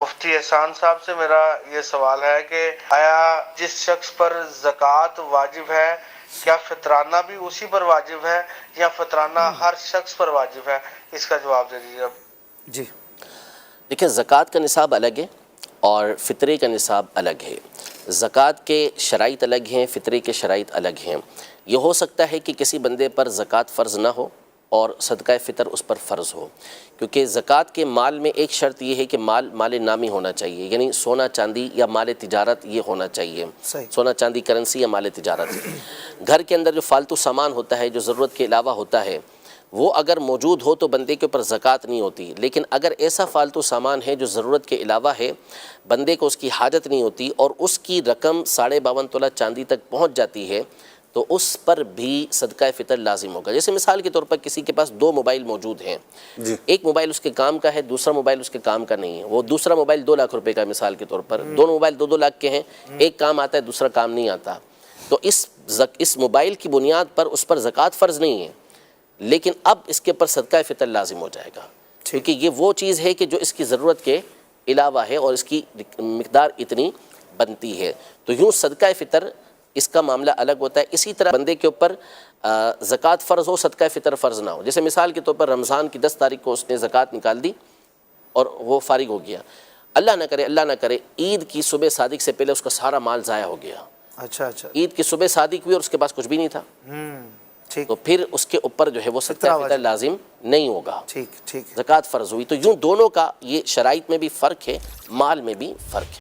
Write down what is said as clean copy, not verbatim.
مفتی احسان صاحب سے میرا یہ سوال ہے کہ آیا جس شخص پر زکوٰۃ واجب ہے کیا فطرانہ بھی اسی پر واجب ہے یا فطرانہ ہر شخص پر واجب ہے؟ اس کا جواب دے دیجیے اب۔ جی دیکھیں، زکوٰۃ کا نصاب الگ ہے اور فطرے کا نصاب الگ ہے۔ زکوٰۃ کے شرائط الگ ہیں، فطرے کے شرائط الگ ہیں۔ یہ ہو سکتا ہے کہ کسی بندے پر زکوٰۃ فرض نہ ہو اور صدقہ فطر اس پر فرض ہو، کیونکہ زکوٰۃ کے مال میں ایک شرط یہ ہے کہ مال نامی ہونا چاہیے، یعنی سونا چاندی یا مال تجارت یہ ہونا چاہیے۔ صحیح۔ سونا چاندی کرنسی یا مال تجارت۔ گھر کے اندر جو فالتو سامان ہوتا ہے جو ضرورت کے علاوہ ہوتا ہے وہ اگر موجود ہو تو بندے کے اوپر زکوٰۃ نہیں ہوتی، لیکن اگر ایسا فالتو سامان ہے جو ضرورت کے علاوہ ہے، بندے کو اس کی حاجت نہیں ہوتی اور اس کی رقم 52.5 تولہ چاندی تک پہنچ جاتی ہے تو اس پر بھی صدقہ فطر لازم ہوگا۔ جیسے مثال کے طور پر کسی کے پاس 2 موبائل موجود ہیں، ایک موبائل اس کے کام کا ہے، دوسرا موبائل اس کے کام کا نہیں ہے، وہ دوسرا موبائل 2 لاکھ روپے کا ہے مثال کے طور پر، دونوں موبائل 2 لاکھ کے ہیں، ایک کام آتا ہے دوسرا کام نہیں آتا، تو اس موبائل کی بنیاد پر اس پر زکوٰۃ فرض نہیں ہے، لیکن اب اس کے پر صدقہ فطر لازم ہو جائے گا، کیونکہ یہ وہ چیز ہے کہ جو اس کی ضرورت کے علاوہ ہے اور اس کی مقدار اتنی بنتی ہے، تو یوں صدقہ فطر اس کا معاملہ الگ ہوتا ہے۔ اسی طرح بندے کے اوپر زکوٰۃ فرض ہو، صدقہ فطر فرض نہ ہو، جیسے مثال کے طور پر رمضان کی 10 تاریخ کو اس نے زکوٰۃ نکال دی اور وہ فارغ ہو گیا، اللہ نہ کرے عید کی صبح صادق سے پہلے اس کا سارا مال ضائع ہو گیا، اچھا عید کی صبح صادق ہوئی اور اس کے پاس کچھ بھی نہیں تھا، ٹھیک تو پھر اس کے اوپر جو ہے وہ صدقہ فطر لازم نہیں ہوگا، ٹھیک زکوٰۃ فرض ہوئی۔ تو یوں دونوں کا یہ شرائط میں بھی فرق ہے، مال میں بھی فرق ہے۔